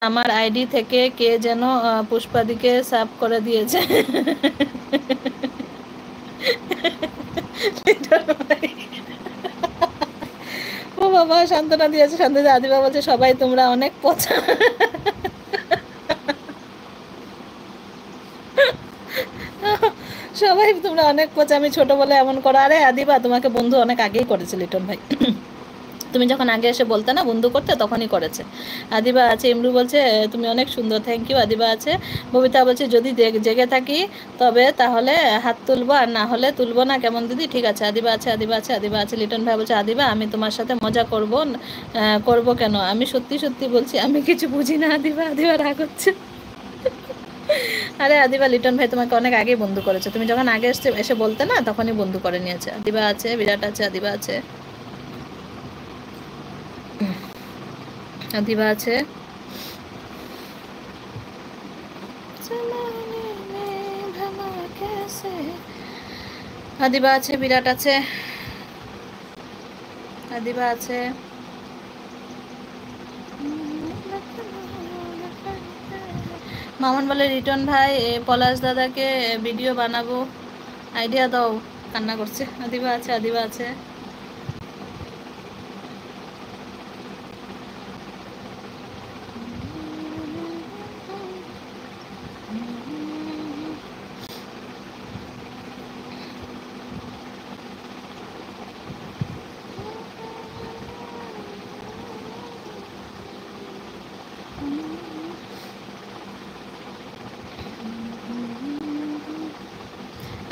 আমার আইডি থেকে কে যেন পুষ্পাদিকে সাব করে দিয়েছে। ও বাবা, সান্ত্বনা দিয়েছে শান্তিদা। আদিবা বলছে সবাই তোমরা অনেক পচা। সবাই তোমরা অনেক পচা, আমি ছোট বলে এমন করো। আরে আদিবা, তোমাকে বন্ধু অনেক আগেই করেছে লিটন ভাই। তুমি যখন আগে এসে বলতে না বন্ধু করতে, তখনই করেছে। আদিবা আছে, ইমরু বলছে তুমি অনেক সুন্দর, থ্যাংক ইউ। আদিবা আছে, ববিতা বলছে যদি জেগে থাকি তবে তাহলে হাত তুলবো, আর না হলে তুলবো না, কেমন দিদি? ঠিক আছে। আদিবা আছে, আদিবা আছে, আদিবা আছে। লিটন ভাই বলছে আদিবা আমি তোমার সাথে মজা করব, করব কেন, আমি সত্যি সত্যি বলছি, আমি কিছু বুঝি না। আদিবা, আদিবা রাগ হচ্ছে। আরে আদিবা, লিটন ভাই তোমাকে অনেক আগেই বন্ধু করেছে, তুমি যখন আগে এসে বলতে না, তখনই বন্ধু করে নিয়েছে। আদিবা আছে, বিরাট আছে, আদিবা আছে, আদিবা আছে, আদিবা আছে, বিরাট আছে, আদিবা আছে, মামুন বলে রিটন ভাই পলাশ দাদাকে ভিডিও বানাবো, আইডিয়া দাও, কান্না করছে। আদিবা আছে, আদিবা আছে,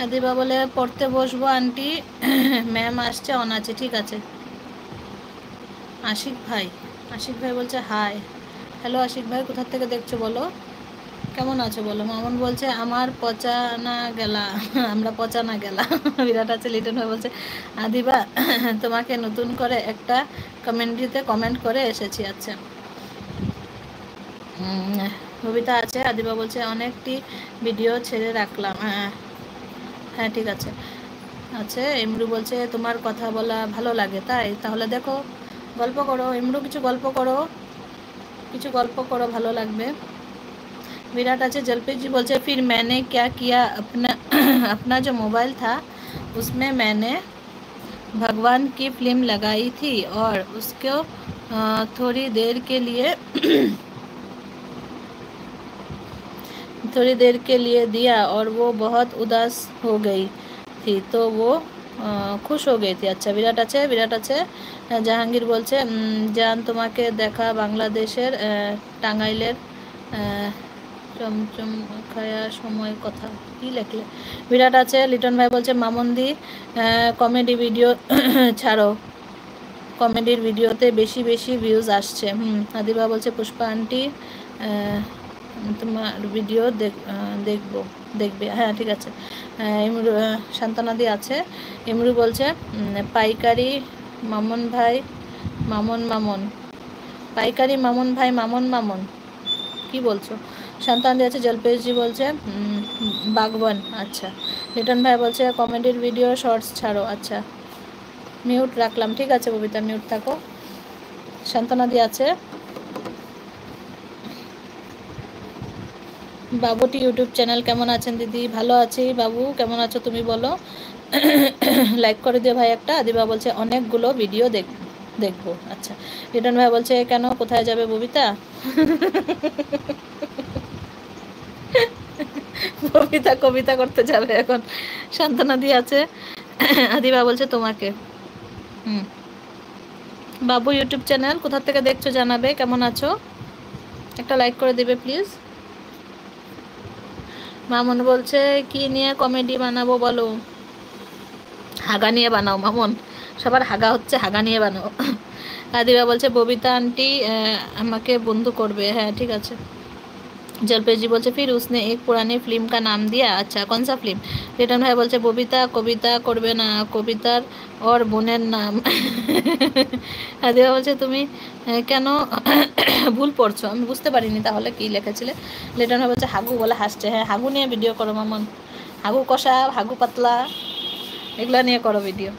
আদিবা বলে পড়তে বসবো আন্টি, ম্যাম আসছে, অন আছে। ঠিক আছে। আশিক ভাই, আশিক ভাই বলছে হাই। হ্যালো আশিক ভাই, কোথা থেকে দেখছো বলো, কেমন আছো বলো। মামুন বলছে আমার পচা না গেলা, আমরা পচা না গেলা। বিরাট আছে, লিটন ভাই বলছে আদিবা তোমাকে নতুন করে একটা কমেন্ট্রিতে কমেন্ট করে এসেছি। আচ্ছা। কবিতা আছে, আদিবা বলছে অনেকটি ভিডিও ছেড়ে রাখলাম। হ্যাঁ হ্যাঁ ঠিক আছে। আছে, ইমরু বলছে তোমার কথা বলা ভালো লাগে তাই, তাহলে দেখো গল্প করো। ইমরু কিছু গল্প করো, কিছু গল্প করো, ভালো লাগবে। विराट अच्छे। जलप्रीत जी बोलते फिर मैंने क्या किया, अपना अपना जो मोबाइल था उसमें मैंने भगवान की फिल्म लगाई थी और उसको थोड़ी देर के लिए थोड़ी देर के लिए दिया और वो बहुत उदास हो गई थी, तो वो खुश हो गई थी। अच्छा, विराट अच्छे, विराट अच्छे। জাহাঙ্গীর বলছে জান তোমাকে দেখা বাংলাদেশের টাঙ্গাইলের চমচম খায়ার সময় কথা, কি লেখলে? বিরাট আছে, লিটন ভাই বলছে মামন্দি কমেডি ভিডিও ছাড়ো, কমেডির ভিডিওতে বেশি বেশি ভিউজ আসছে। আদিবা বলছে পুষ্পা আন্টি তোমার ভিডিও দেখবো, দেখবে, হ্যাঁ ঠিক আছে। ইমরু শান্তনাদি আছে। ইমরু বলছে পাইকারি মামুন ভাই, মামুন মামুন, পাইকারি মামুন ভাই, মামুন মামুন, কি বলছো? শান্তান্দি আছে। জলপেশজি বলছে বাগবান। আচ্ছা। লিটন ভাই বলছে কমেডির ভিডিও শর্টস ছাড়ো। আচ্ছা, মিউট রাখলাম, ঠিক আছে ববিতা, মিউট থাকো। শান্তনাদি আছে। বাবুটি ইউটিউব চ্যানেল, কেমন আছেন দিদি? ভালো আছি বাবু, কেমন আছো তুমি বলো? লাইক করে দিও ভাই একটা। আদিবা বলছে অনেকগুলো ভিডিও দেখবো। আচ্ছা। লিটন ভাই বলছে কেন, কোথায় যাবে ববিতা? কবিতা কবিতা করতে যাবে এখন। সান্ত্বনা দিয়ে আছে। আদিবা বলছে তোমাকে। বাবু ইউটিউব চ্যানেল, কোথা থেকে দেখছো জানাবে, কেমন আছো, একটা লাইক করে দেবে প্লিজ। মামুন বলছে কি নিয়ে কমেডি বানাবো বলো? হাগা নিয়ে বানাও মামুন, সবার হাগা হচ্ছে, হাগা নিয়ে বানাও। আদিবা বলছে ববিতা আন্টি আমাকে বন্ধু করবে, হ্যাঁ ঠিক আছে। जलपेश जी बोलते फिर उसने एक पुरानी फिल्म का नाम दिया। अच्छा, कौन सा फिल्म? रिटर्न भाई बोलते बबिता कविता करबे ना, कवितार और बोनेर नाम। আদিবা বলছে তুমি কেন ভুল পড়ছো, আমি বুঝতে পারিনি তাহলে কি লিখেছিলে। লিটন ভাই বলছে হাগু বলে হাসছে। হ্যাঁ, হাগু নিয়ে ভিডিও করো মামন, হাগু কষা, হাগু পাতলা, এগুলা নিয়ে করো ভিডিও।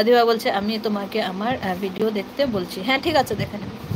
আদিবা বলছে আমি তোমাকে আমার ভিডিও দেখতে বলছি, হ্যাঁ ঠিক আছে দেখে নেব।